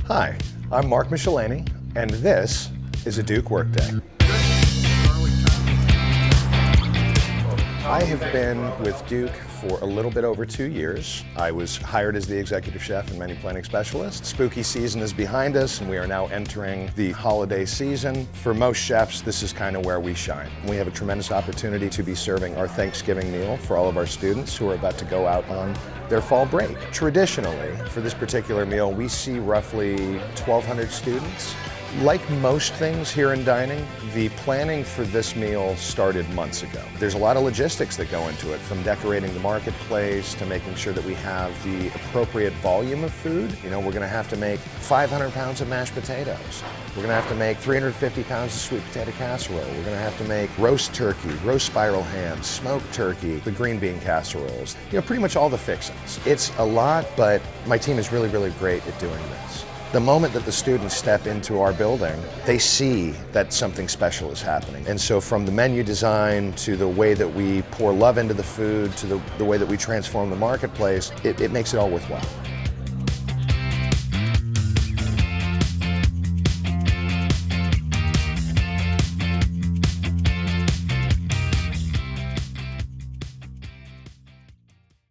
Hi, I'm Mark Mishalanie, and this is a Duke Workday. I have been with Duke for a little bit over 2 years. I was hired as the executive chef and menu planning specialist. Spooky season is behind us, and we are now entering the holiday season. For most chefs, this is kind of where we shine. We have a tremendous opportunity to be serving our Thanksgiving meal for all of our students who are about to go out on their fall break. Traditionally, for this particular meal, we see roughly 1,200 students. Like most things here in dining, the planning for this meal started months ago. There's a lot of logistics that go into it, from decorating the marketplace to making sure that we have the appropriate volume of food. You know, we're gonna have to make 500 pounds of mashed potatoes. We're gonna have to make 350 pounds of sweet potato casserole. We're gonna have to make roast turkey, roast spiral ham, smoked turkey, the green bean casseroles. You know, pretty much all the fixings. It's a lot, but my team is really, really great at doing this. The moment that the students step into our building, they see that something special is happening. And so from the menu design to the way that we pour love into the food to the way that we transform the marketplace, it makes it all worthwhile.